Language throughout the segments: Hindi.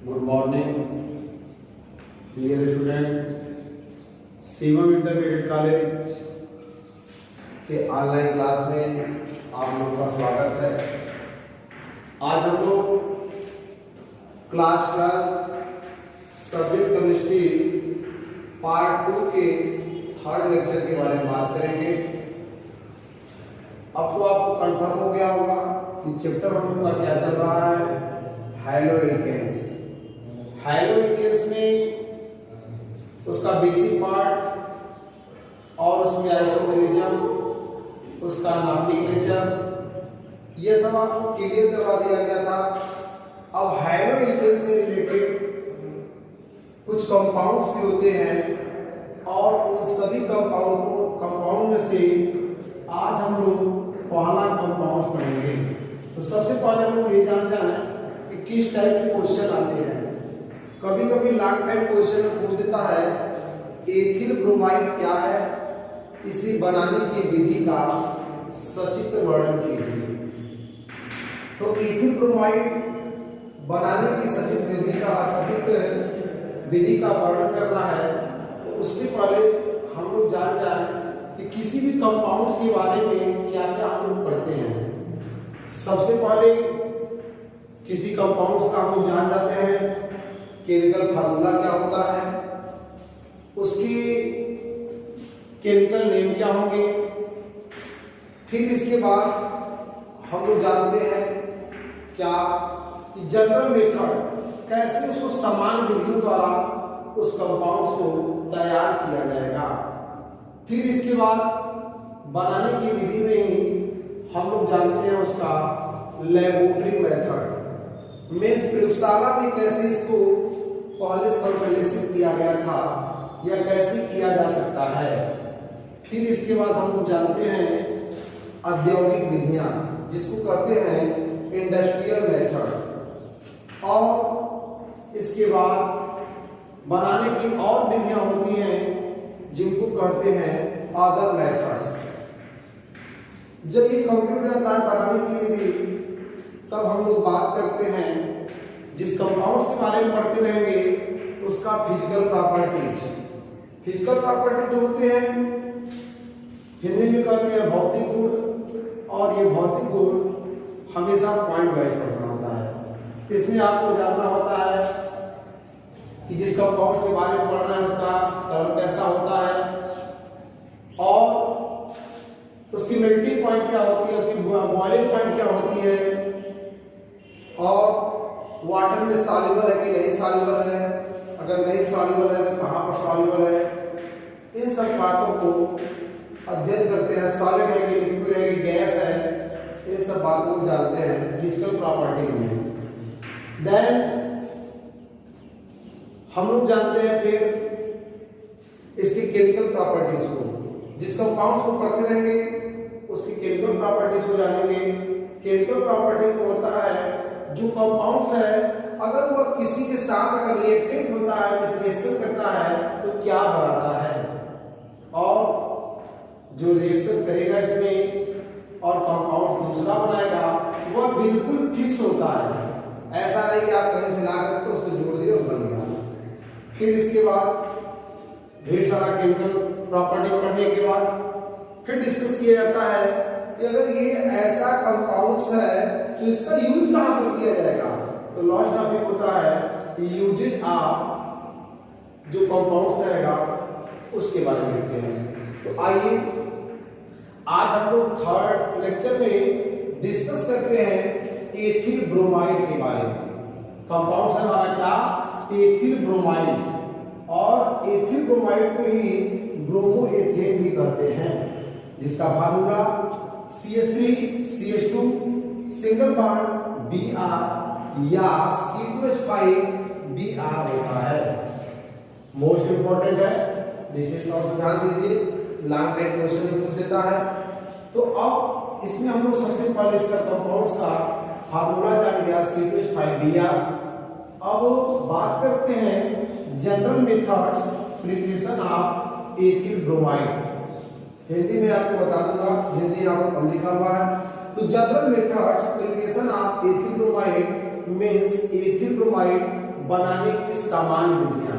Good morning dear student. Shivam intermediate college के ऑनलाइन क्लास में आप लोगों का स्वागत है। आज हम लोग क्लास 12 सब्जेक्ट केमिस्ट्री पार्ट 2 के थर्ड लेक्चर के बारे में बात करेंगे। अब तो आपको कंफर्म हो गया होगा कि चैप्टर हम लोग का क्या चल रहा है, हैलोएल्केन्स। हैलोएल्केन्स में उसका बेसिक पार्ट और उसमें आइसोमेरिज्म, उसका नॉमेनक्लेचर, ये सब आपको क्लियर करवा दिया गया था। अब हैलोएल्केन्स से रिलेटेड कुछ कंपाउंड्स भी होते हैं और उन सभी कंपाउंड में से आज हम लोग पहला कंपाउंड पढ़ेंगे। तो सबसे पहले हम लोग ये जान जाए कि किस टाइप के क्वेश्चन आते हैं। कभी कभी लॉन्ग टाइम क्वेश्चन में पूछ देता है एथिल ब्रोमाइड क्या है, इसे बनाने की विधि का सचित्र वर्णन कीजिए। तो एथिल ब्रोमाइड बनाने की सचित्र विधि का वर्णन करना है। तो उससे पहले हम लोग जान जाए कि किसी भी कंपाउंड्स के बारे में क्या क्या हम लोग पढ़ते हैं। सबसे पहले किसी कंपाउंड्स का हम लोग जान जाते हैं केमिकल फार्मूला क्या होता है, उसकी केमिकल नेम क्या होंगे। फिर इसके बाद हम लोग जानते हैं क्या कि जनरल मेथड कैसे उसको समान विधियों द्वारा उस कंपाउंड्स को तैयार किया जाएगा। फिर इसके बाद बनाने की विधि में ही हम लोग जानते हैं उसका लेबोरेटरी मेथड में प्रयोगशाला में कैसे इसको पहले संश्लेषित किया गया था या कैसे किया जा सकता है। फिर इसके बाद हम लोग जानते हैं औद्योगिक विधियां जिसको कहते हैं इंडस्ट्रियल मेथड, और इसके बाद बनाने की और विधियां होती हैं जिनको कहते हैं अदर मेथड्स। जब ये कंप्लीट हो जाता है बनाने की विधि, तब हम लोग बात करते हैं जिस कंपाउंड्स के बारे में पढ़ते रहेंगे उसका फिजिकल प्रॉपर्टीज। फिजिकल प्रॉपर्टीज जो होते हैं हिंदी में कहते हैं भौतिक गुण, और ये भौतिक गुण हमेशा पॉइंट वाइज पढ़ना होता है। इसमें आपको जानना होता है कि जिस कंपाउंड्स के बारे में पढ़ना है उसका कलर कैसा होता है और उसकी मेल्टिंग पॉइंट क्या होती है, उसकी बॉइलिंग पॉइंट क्या होती है, और वाटर में सॉल्युबल है कि नहीं सॉल्युबल है, अगर नहीं सॉल्युबल है तो कहाँ पर सॉल्युबल है। इन सब बातों को अध्ययन करते हैं। सॉलिड है कि लिक्विड है कि गैस है, इन सब बातों को जानते हैं फिजिकल प्रॉपर्टी में। देन हम लोग जानते हैं फिर इसकी केमिकल प्रॉपर्टीज को। जिस कंपाउंड्स को पढ़ते रहेंगे उसकी केमिकल प्रॉपर्टीज को जानेंगे। केमिकल प्रॉपर्टी में होता है जो कंपाउंड्स है अगर वह किसी के साथ अगर रिएक्टेंट होता है, रिएक्शन करता है तो क्या बनाता है, और जो रिएक्शन करेगा इसमें और कंपाउंड दूसरा बनाएगा वह बिल्कुल फिक्स होता है। ऐसा नहीं कि आप कहीं से ला करके उसको जोड़ दिए और बन गया। फिर इसके बाद ढेर सारा केमिकल प्रॉपर्टी पढ़ने के बाद फिर डिस्कस किया जाता है कि अगर ये ऐसा कंपाउंड्स है तो इसका यूज कहाँ पर किया जाएगा। तो लास्ट टॉपिक होता है कि यूजेज ऑफ जो कंपाउंड्स रहेगा उसके बारे में देखते हैं। तो आइए आज हम लोग थर्ड लेक्चर में डिस्कस करते हैं एथिल ब्रोमाइड के बारे में। कंपाउंड है हमारा क्या, एथिल ब्रोमाइड, और एथिल ब्रोमाइड को ही ब्रोमोएथेन भी कहते हैं, जिसका formula CH3CH2 single bond Br या C2H5Br होता है। मोस्ट इंपॉर्टेंट है, विशेष तौर से ध्यान दीजिए, लॉन्ग टाइम क्वेश्चन में पूछ देता है। तो अब इसमें हम लोग सबसे पहले इसका कंपाउंड्स का फार्मूला जान गया C2H5Br। अब बात करते हैं general methods preparation of ethyl bromide. Hindi में आपको बता दूंगा, हिंदी यहाँ पर लिखा हुआ है। तो general methods preparation of ethyl bromide means ethyl bromide बनाने की सामान्य विधियां।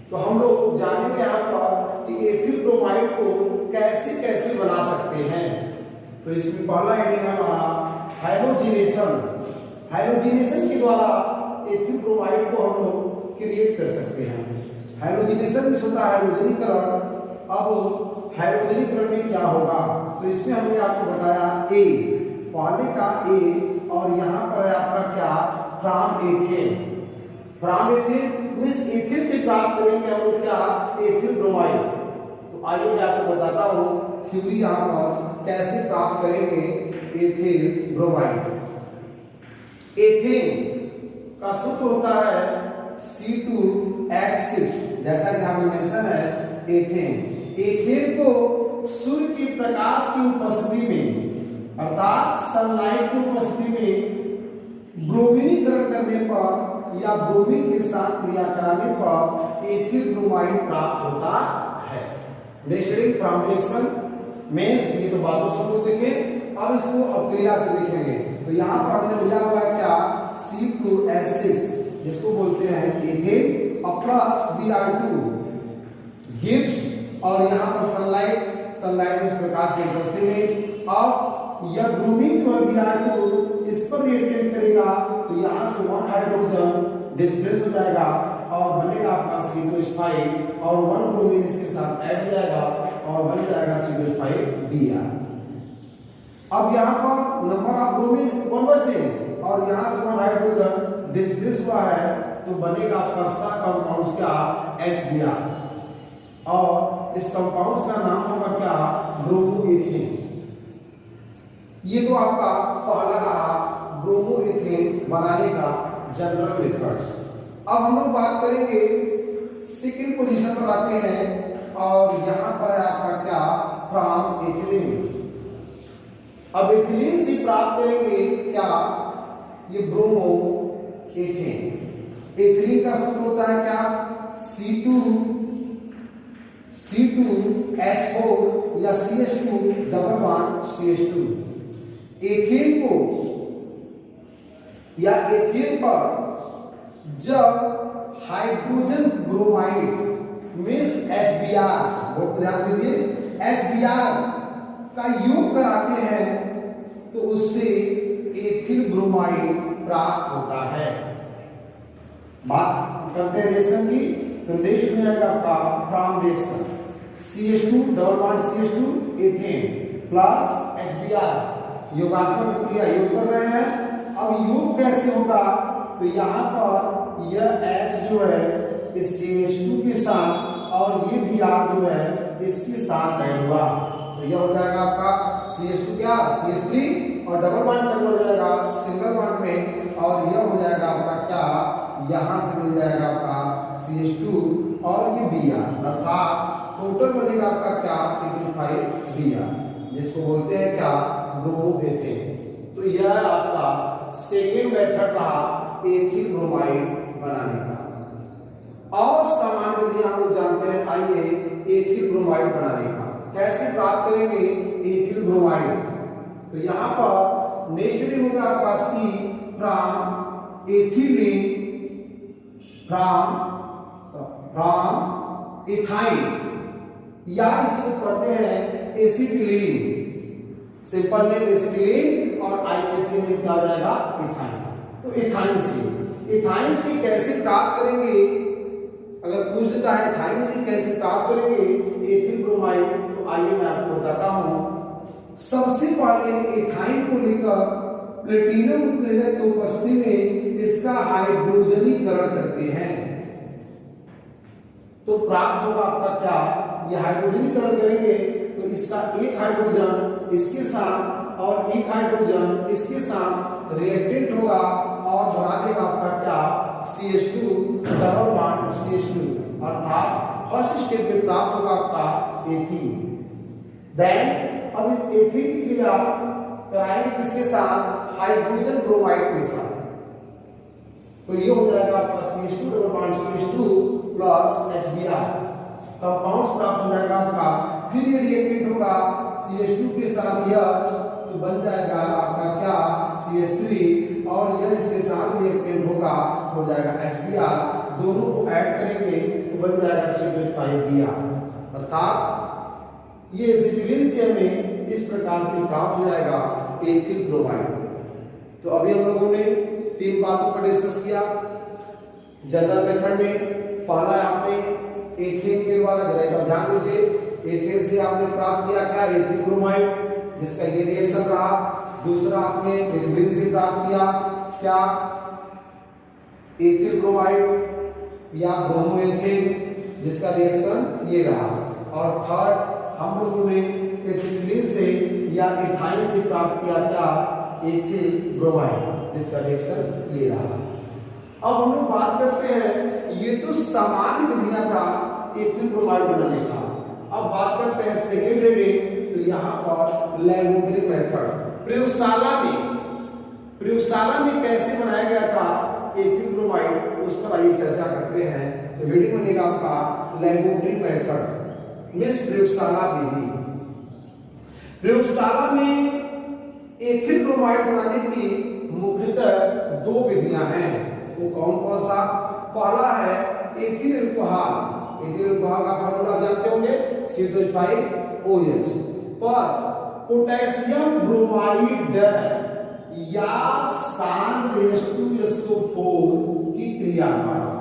तो हम लोग जानेंगे यहाँ पर कि एथिल ब्रोमाइड को कैसे कैसे बना सकते हैं। तो इसमें पहला हेडिंग है हमारा हाइड्रोजिनेशन। हाइड्रोजिनेशन के द्वारा एथिल ब्रोमाइड को हम लोग क्रिएट कर सकते हैं। हाइड्रोजिनेशन में होता है हाइड्रोजनीकरण। अब हाइड्रोजनीकरण में क्या होगा, तो इसमें हमने आपको बताया ए, पहले का ए, और यहाँ पर है आपका क्या, फ्रॉम एथेन। फ्रॉम एथेन इस एथिल से प्राप्त करेंगे हम लोग क्या, एथिल ब्रोमाइड। तो आइए मैं आपको बताता हूँ थ्योरी यहाँ पर कैसे प्राप्त करेंगे एथिल ब्रोमाइड। एथेन का सूत्र होता है C2H6, जैसा कि यहाँ पर मेंशन है एथेन। एथेन को सूर्य के प्रकाश की उपस्थिति में, अर्थात सनलाइट की उपस्थिति में ब्रोमीनीकरण करने पर या ब्रोमीन के साथ क्रिया कराने पर एथिल ब्रोमाइड प्राप्त होता है। नेक्स्ट फ्रॉम रिएक्शन मींस, ये तो बातों से देखें, अब इसको अक्रिया से देखेंगे। तो यहाँ पर हमने लिया हुआ है क्या, C2H6, जिसको बोलते हैं एथेन, प्लस Br2 गिव्स, और यहाँ पर सनलाइट में प्रकाश की उपस्थिति में, अब यह ब्रोमीन जो है Br2 इस पर रिएक्ट करेगा, तो यहाँ से 1 हाइड्रोजन डिस्प्लेस हो जाएगा और बनेगा आपका C2H5, और 1 ब्रोमीन इसके साथ ऐड हो जाएगा और बन जाएगा C2H5Br। अब यहाँ पर नंबर ऑफ ब्रोमीन 1 बचे और यहाँ से 1 हाइड्रोजन डिस्प्लेस हुआ है, तो बनेगा आपका सा कंपाउंड क्या, HBr, और इस कंपाउंड का नाम होगा क्या, ब्रोमोएथेन। ये तो आपका पहला रहा ब्रोमोएथेन बनाने का जनरल मेथड्स। अब हम लोग बात करेंगे सेकंड पोजीशन पर आते हैं, और यहाँ पर है आपका क्या, फ्रॉम एथिलीन। अब एथिलीन से प्राप्त करेंगे क्या, ये ब्रोमोएथेन। एथिलीन का सूत्र होता है क्या, C2H4 या CH2 double bond CH2। Ethane को या एथेन पर जब हाइड्रोजन ब्रोमाइड मींस HBr, बहुत ध्यान दीजिए, HBr का योग कराते हैं तो उससे एथिल ब्रोमाइड प्राप्त होता है। बात करते हैं रिएक्शन की, तो नेक्स्ट में आएगा आपका from reaction CH2 double bond CH2 ethane plus HBr, योगात्मक क्रिया योग कर रहे हैं। अब योग कैसे होगा, तो यहाँ पर यह H जो है इस CH2 के साथ और ये Br जो है इसके साथ ऐड हुआ, तो यह हो जाएगा आपका CH2 क्या, CH3, और डबल बॉन्ड कन्वर्ट हो जाएगा सिंगल बॉन्ड में, और यह हो जाएगा आपका क्या, यहाँ से मिल जाएगा आपका CH2 और ये Br, अर्थात टोटल बनेगा आपका क्या, C2H5Br, जिसको बोलते हैं क्या, ब्रोमोएथेन। तो यह आपका सेकेंड मेथड रहा एथिल ब्रोमाइड बनाने का। और सामान्य विधि हम लोग जानते हैं, आइए एथिल ब्रोमाइड बनाने का कैसे प्राप्त करेंगे एथिल ब्रोमाइड। तो यहाँ पर नेक्स्ट होगा आपका C from ethylene, from ethyne, या इसको कहते हैं एसिटिलीन। सिंपल नेम एसिटिलीन और आईपीसी में क्या आ जाएगा, इथाइन। तो इथाइन से कैसे प्राप्त करेंगे, अगर पूछ देता है इथाइन से कैसे प्राप्त करेंगे एथिल ब्रोमाइड, तो आइए मैं आपको बताता हूं। सबसे पहले इथाइन को लेकर प्लेटिनम उत्प्रेरक की उपस्थिति में इसका हाइड्रोजनीकरण करते हैं, तो प्राप्त होगा आपका क्या, ये हाइड्रोजनीकरण करेंगे तो इसका एक हाइड्रोजन इसके साथ और एक हाइड्रोजन इसके साथ रिएक्टेंट होगा और बना देगा आपका क्या, CH2 डबल बॉन्ड CH2, अर्थात फर्स्ट स्टेप में प्राप्त होगा आपका एथीन। देन अब इस एथीन की क्रिया कराएंगे किसके साथ, हाइड्रोजन ब्रोमाइड के साथ, तो ये हो जाएगा आपका CH2 double bond CH2 plus HBr, compound प्राप्त हो जाएगा आपका। फिर ये रिएक्टेंट होगा CH2 के साथ H, तो बन जाएगा आपका क्या, CH3, और यह इसके साथ रिएक्टेंट होगा हो जाएगा HBr, दोनों को ऐड करेंगे तो बन जाएगा C2H5Br। अर्थात ये एसिटिलीन से हमें इस प्रकार से प्राप्त हो जाएगा एथिल ब्रोमाइड। तो अभी हम लोगों ने 3 बातों पर डिस्कस किया जनरल मेथड में। पहला आपने एथेन के द्वारा, जरा एक बार ध्यान दीजिए, एथेन से आपने प्राप्त किया क्या, एथिल ब्रोमाइड, जिसका ये रिएक्शन रहा। दूसरा आपने एथिलीन से प्राप्त किया क्या, एथिल ब्रोमाइड या ब्रोमोएथेन, जिसका रिएक्शन ये रहा। और थर्ड हम लोगों ने एसिटिलीन से या इथाइन से प्राप्त किया क्या, एथिल ब्रोमाइड, जिसका रिएक्शन ये रहा। अब हम लोग बात करते हैं, ये तो सामान्य विधियां था एथिल ब्रोमाइड बनाने का। अब बात करते हैं सेकेंडरी में, तो यहाँ पर लैबोरेटरी मेथड, प्रयोगशाला में कैसे बनाया गया था एथिल ब्रोमाइड, उस पर आइए चर्चा करते हैं। तो हेडिंग बनेगा आपका लैबोरेटरी मेथड, मिस प्रयोगशाला विधि। प्रयोगशाला में एथिल ब्रोमाइड बनाने की मुख्यतः 2 विधियां हैं। वो कौन कौन सा, पहला है एथिल अल्कोहल। एथिल अल्कोहल का फार्मूला जानते होंगे, C2H5OH पर पोटेशियम ब्रोमाइड या SN2SO4 की क्रिया द्वारा।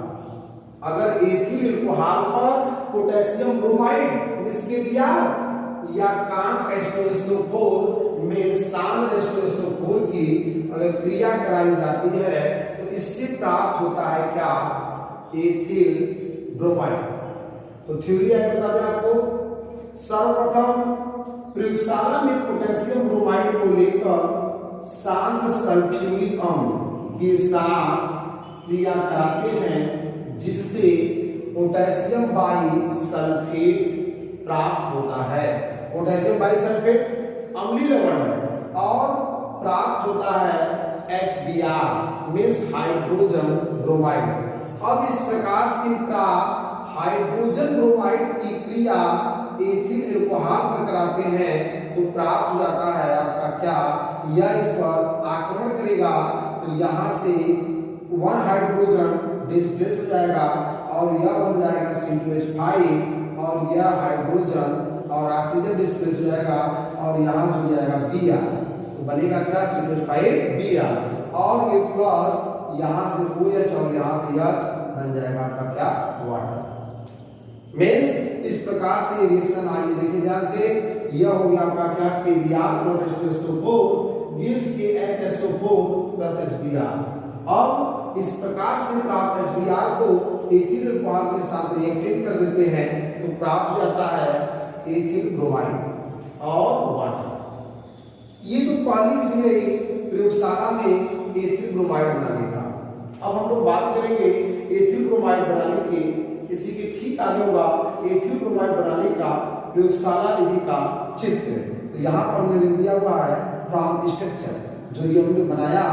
अगर एथिल अल्कोहल पर पोटेशियम ब्रोमाइड इसके दिया या काम H2SO4 में SN2SO4 की अगर क्रिया कराई जाती है तो इससे प्राप्त होता है क्या, एथिल ब्रोमाइड। तो थ्योरी है बता दें आपको। सर्वप्रथम प्रयोगशाला में पोटेशियम ब्रोमाइड को लेकर शांत सल्फ्यूरिक अम्ल के साथ क्रिया कराते हैं, जिससे पोटेशियम बाइसल्फेट प्राप्त होता है। पोटेशियम बाइसल्फेट अम्लीय लवण है और प्राप्त होता है HBr मींस हाइड्रोजन ब्रोमाइड। अब इस प्रकार से प्राप्त हाइड्रोजन ब्रोमाइड की क्रिया एथिल अल्कोहल पर कराते हैं तो प्राप्त हो जाता है आपका क्या, यह इस पर आक्रमण करेगा तो यहाँ से 1 हाइड्रोजन डिस्प्लेस हो जाएगा और यह बन जाएगा C2H5 और यह हाइड्रोजन और ऑक्सीजन डिस्प्लेस हो जाएगा और यहाँ जुड़ जाएगा Br, तो बनेगा क्या, C2H5Br और ये प्लस यहाँ से OH और यहाँ से H बन जाएगा आपका क्या, वाटर। मींस इस प्रकार से रिएक्शन आइए देखिए ध्यान से, यह हो गया आपका क्या, KBr plus H2SO4 gives KHSO4 plus HBr। अब इस प्रकार से प्राप्त HBr को एथिल अल्कोहल के साथ रिएक्ट कर देते हैं तो प्राप्त हो जाता है एथिल ब्रोमाइड और वाटर। ये तो पहली विधि है प्रयोगशाला में एथिल ब्रोमाइड बनाने का। अब हम लोग बात करेंगे एथिल ब्रोमाइड बनाने के, इसी के ठीक आगे होगा एथिल ब्रोमाइड बनाने का प्रयोगशाला विधि का चित्र। तो यहाँ पर हमने लिख दिया हुआ है फ्रॉम स्ट्रक्चर, जो ये हमने बनाया।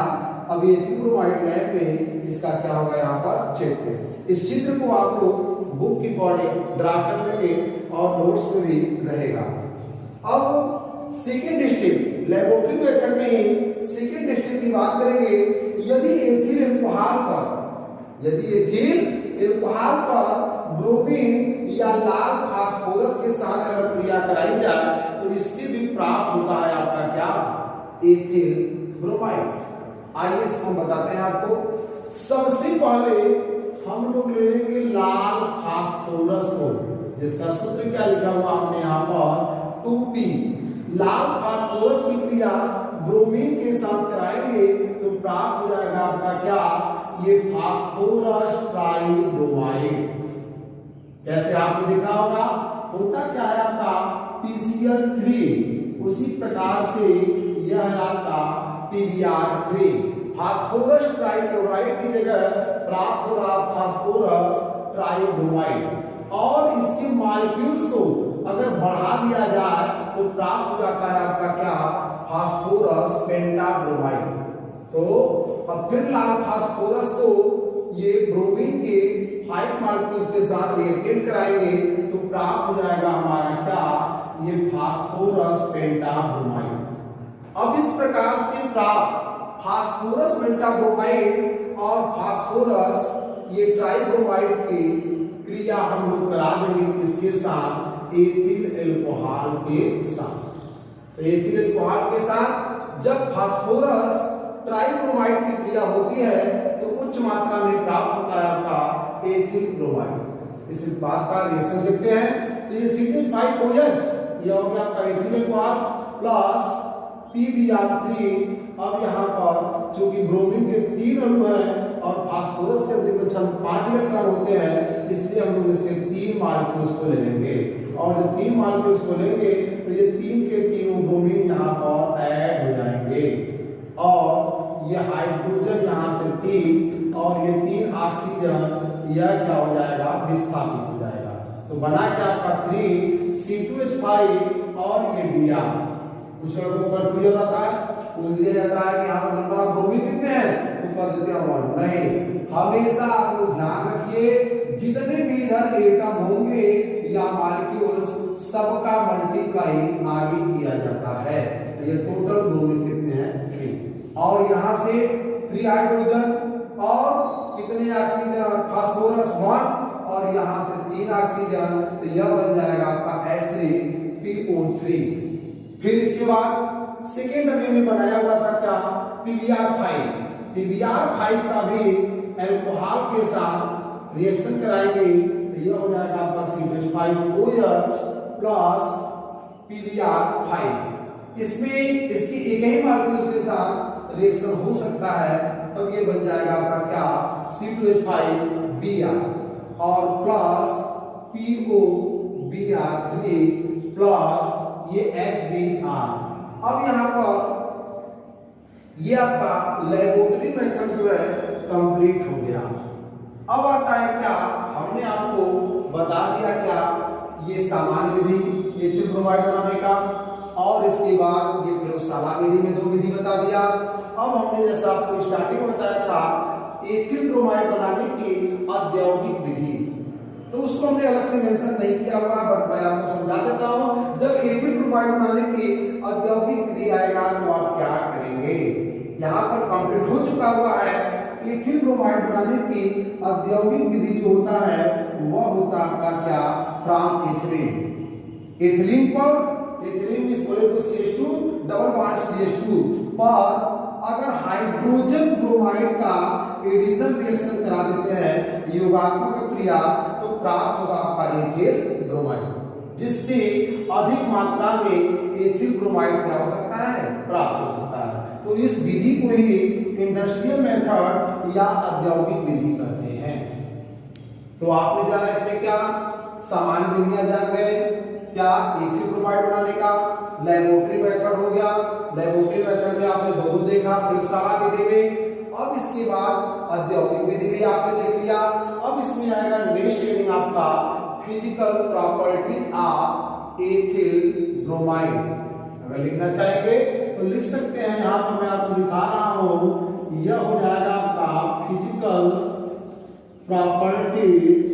अब एथिल ब्रोमाइड लैब में इसका क्या होगा यहाँ पर चित्र। इस चित्र को आप लोग बुक की अकॉर्डिंग ड्रा कर लेंगे और नोट्स में भी रहेगा। अब सेकेंड स्टेप लेबोरेटरी मेथड में ही सेकेंड स्टेप की बात करेंगे। यदि एथिल अल्कोहल पर ब्रोमीन या लाल फास्फोरस के साथ अगर क्रिया कराई जाए तो इससे भी प्राप्त होता है आपका क्या, एथिल ब्रोमाइड। आइए इसको हम बताते हैं आपको। सबसे पहले हम लोग ले लेंगे लाल फास्फोरस को, जिसका सूत्र क्या लिखा हुआ हमने यहाँ पर 2P। लाल फास्फोरस की क्रिया ब्रोमीन के साथ कराएंगे तो प्राप्त हो जाएगा आपका क्या, ये फास्फोरस ट्राइब्रोमाइड। जैसे आपने देखा होगा होता क्या है आपका PCl3, उसी प्रकार से यह है आपका PbR3। फास्फोरस ट्राइब्रोमाइड की जगह प्राप्त होगा फास्फोरस ट्राइब्रोमाइड और इसके मॉलिक्यूल्स को अगर बढ़ा दिया जाए तो प्राप्त हो जाता है आपका क्या, फास्फोरस पेंटाब्रोमाइड। तो अब फिर लाल फास्फोरस को ये ब्रोमीन के 5 मॉलिक्यूल्स के साथ रिएक्टेंट कराएंगे तो प्राप्त हो जाएगा हमारा क्या, ये फास्फोरस पेंटाब्रोमाइड। अब इस प्रकार से प्राप्त फास्फोरस पेंटाब्रोमाइड और फास्फोरस, ये ट्राइब्रोमाइड की क्रिया हम लोग करा देंगे किसके साथ, एथिल एल्कोहल के साथ। तो एथिल एल्कोहल के साथ जब फास्फोरस ट्राइब्रोमाइड की क्रिया होती है तो उच्च मात्रा में प्राप्त होता है आपका एथिल ब्रोमाइड। इस बात का रिएक्शन लिखते हैं। तो ये CH5OH ये हो गया आपका एथिल एल्कोहल प्लस PbR3। अब यहाँ पर चूंकि ब्रोमीन के 3 अणु हैं और फास्फोरस के अधिकतम 5 इलेक्ट्रॉन होते हैं, इसलिए हम लोग इसके 3 मॉलिक्यूल्स को ले लेंगे। और जब 3 मॉलिक्यूल्स को लेंगे तो ये 3 के 3 ब्रोमीन यहाँ पर ऐड हो जाएंगे और ये हाइड्रोजन यहाँ से 3 और ये 3 ऑक्सीजन, यह क्या हो जाएगा, विस्थापित हो जाएगा। तो बना क्या आपका 3C2H5 और ये Br। कुछ लोगों को कंफ्यूजन आता है, पूछ लिया जाता है कि यहाँ पर नंबर ऑफ ब्रोमीन कितने हैं, तो कह देते हैं 1। नहीं, हमेशा आप लोग ध्यान रखिए जितने भी इधर एटम होंगे या मॉलिक्यूल्स, सबका मल्टीप्लाई आगे किया जाता है। तो ये टोटल ब्रोमीन कितने हैं, 3। और यहाँ से 3 हाइड्रोजन और कितने ऑक्सीजन, फास्फोरस 1 और यहाँ से 3 ऑक्सीजन, तो यह बन जाएगा आपका H3PO3। फिर इसके बाद सेकेंड हमने बनाया हुआ था क्या, PbR5। PbR5 का भी एल्कोहल के साथ रिएक्शन कराएंगे तो यह हो जाएगा आपका CH5OH प्लस PbR5। इसमें इसकी एक ही मॉलिक्यूल के साथ रिएक्शन हो सकता है, तब ये बन जाएगा आपका क्या, C2H5Br और प्लस POBr3 प्लस ये HBr। अब यहाँ पर ये आपका लेबोरेटरी मेथड जो है कंप्लीट हो गया। अब आता है क्या, हमने आपको बता दिया क्या, ये सामान्य विधि एथिल ब्रोमाइड बनाने का, और इसके बाद ये प्रयोगशाला विधि में 2 विधि बता दिया। अब हमने जैसा आपको स्टार्टिंग में बताया था एथिल ब्रोमाइड बनाने की औद्योगिक विधि, तो उसको हमने अलग से मेंशन नहीं किया हुआ, बट मैं आपको समझा देता हूं। जब एथिल ब्रोमाइड बनाने की औद्योगिक विधि आएगा तो आप क्या करेंगे, यहाँ पर कंप्लीट हो चुका हुआ है। एथिल ब्रोमाइड बनाने की औद्योगिक विधि जो होता है वह होता है आपका क्या, फ्रॉम एथिलीन। एथिलीन पर एथिलीन इस बोले तो CH2 डबल बॉन्ड CH2 पर अगर हाइड्रोजन ब्रोमाइड का एडिशन रिएक्शन करा देते हैं योगात्मक क्रिया, तो प्राप्त होगा आपका एथिल ब्रोमाइड, जिससे अधिक मात्रा में एथिल ब्रोमाइड क्या हो सकता है, प्राप्त हो सकता है। तो इस विधि को ही इंडस्ट्रियल मेथड या औद्योगिक विधि कहते हैं। तो आपने जाना इसमें क्या, सामान्य विधियां जान गए, क्या एथिल ब्रोमाइड बनाने का लेबोरेटरी मेथड हो गया। लेबोरेटरी मेथड में आपने 2 देखा, प्रयोगशाला विधि में। अब इसके बाद औद्योगिक विधि भी आपने देख लिया। अब इसमें आएगा नेक्स्ट रीडिंग आपका physical properties of ethyl bromide. अगर लिखना चाहेंगे तो लिख सकते हैं, यहाँ पर मैं आपको दिखा रहा हूं, यह हो जाएगा आपका physical properties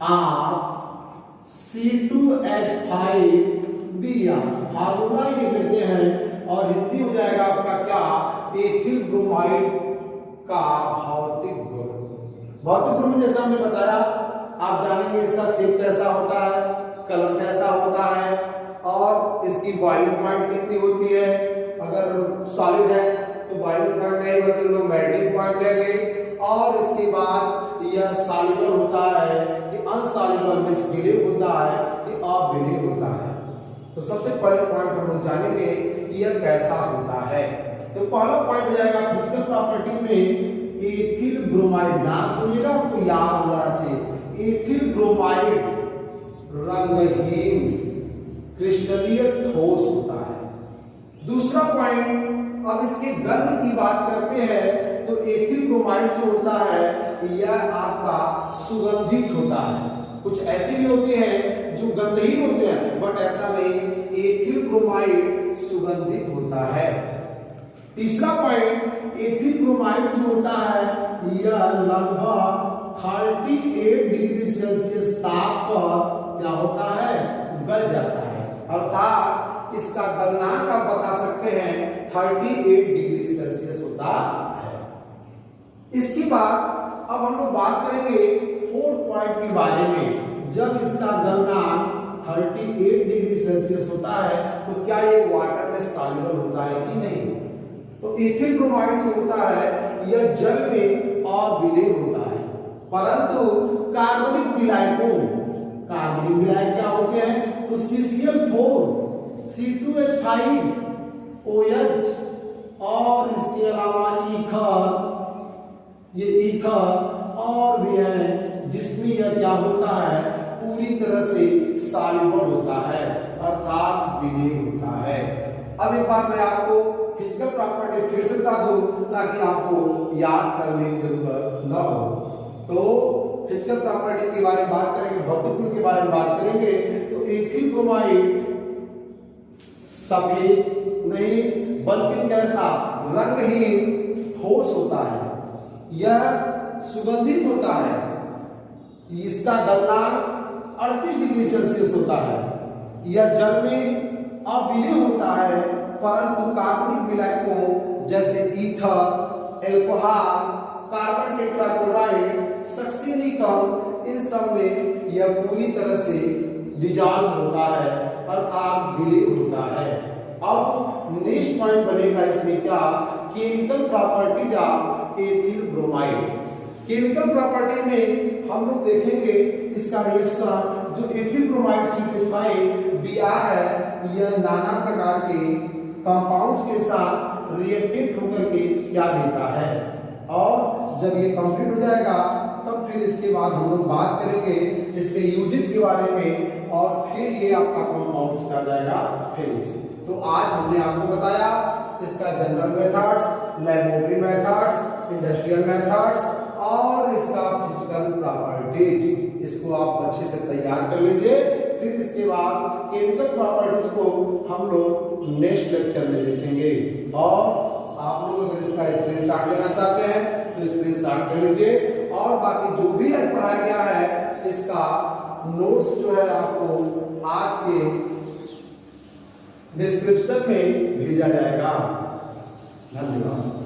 of C2H5Br। Formula ही लिख लेते हैं और हिंदी हो जाएगा आपका क्या, एथिल ब्रोमाइड का भौतिक गुण। भौतिक गुण में जैसा हमने बताया, आप जानेंगे इसका शेप कैसा होता है, कलर कैसा होता है और इसकी बॉइलिंग पॉइंट कितनी होती है। अगर सॉलिड है तो बॉइलिंग पॉइंट नहीं बल्कि लोग मेल्टिंग पॉइंट लेंगे। और इसके बाद यह सॉल्युबल होता है कि अनसॉल्युबल में विलीन होता है कि अविलीन होता है। तो सबसे पहले पॉइंट हम लोग जानेंगे कि यह कैसा होता है। तो पहला पॉइंट हो जाएगा फिजिकल प्रॉपर्टी में एथिल ब्रोमाइड। ध्यान सुनिएगा, आपको याद हो जाना चाहिए। एथिल ब्रोमाइड रंगहीन क्रिस्टलीय ठोस होता है। दूसरा पॉइंट, अब इसके गंध की बात करते हैं तो एथिल ब्रोमाइड जो होता है यह आपका सुगंधित होता है। कुछ ऐसे भी होते हैं जो गंधहीन होते हैं, बट ऐसा नहीं, एथिल ब्रोमाइड सुगंधित होता है। तीसरा पॉइंट, एथिल ब्रोमाइड जो होता है यह लगभग 38 डिग्री सेल्सियस ताप पर क्या होता है, गल जाता है। अर्थात इसका गलनांक आप बता सकते हैं 38 डिग्री सेल्सियस होता है। इसके बाद अब हम लोग बात करेंगे फोर्थ पॉइंट के बारे में। जब इसका गलनांक 38 डिग्री सेल्सियस होता है तो क्या ये वाटर में सॉल्युबल होता है कि नहीं। तो एथिल ब्रोमाइड जो होता है यह जल में अविलेय होता है, परंतु कार्बनिक विलायक क्या होते हैं, तो CCl4, C2H5, OH और इसके अलावा ईथर, ये ईथर और भी है जिसमें यह क्या होता है, पूरी तरह से सॉल्युबल होता है अर्थात विलेय होता है। अब एक बार मैं आपको फिजिकल प्रॉपर्टी फिर से बता दूं ताकि आपको याद करने की जरूरत न हो। तो फिजिकल प्रॉपर्टी के बारे में बात करेंगे, भौतिक गुण के बारे में बात करेंगे। तो एथिल ब्रोमाइड सफेद नहीं बल्कि कैसा, रंगहीन ठोस होता है, यह सुगंधित होता है, इसका गलनांक 38 डिग्री सेल्सियस होता है, यह जल में अविलेय होता है, परंतु कार्बनिक विलायकों जैसे ईथर, एल्कोहल, कार्बन टेट्राक्लोराइड, सक्सीनिकम, इन सब में यह पूरी तरह से डिजॉल्व होता है अर्थात विलेय होता है। अब नेक्स्ट पॉइंट बनेगा इसमें क्या, chemical properties of ethyl bromide. Chemical property में हम लोग देखेंगे इसका रिएक्शन जो एथिल ब्रोमाइड C2H5Br है, यह नाना प्रकार के कंपाउंड्स के साथ रिएक्टेंट होकर के क्या देता है। और जब ये कंप्लीट हो जाएगा तब फिर इसके बाद हम लोग बात करेंगे इसके यूजेस के बारे में और फिर ये आपका कंपाउंड्स का जाएगा फिनिश। तो आज हमने आपको बताया इसका general methods, laboratory methods, industrial methods और इसका फिजिकल प्रॉपर्टीज। इसको आप अच्छे से तैयार कर लीजिए, फिर इसके बाद केमिकल प्रॉपर्टीज को हम लोग नेक्स्ट लेक्चर में देखेंगे। और आप लोग अगर इसका स्क्रीनशॉट लेना चाहते हैं तो स्क्रीनशॉट कर लीजिए और बाकी जो भी आज पढ़ाया गया है इसका नोट्स जो है आपको आज के डिस्क्रिप्शन में भेजा जाएगा। धन्यवाद।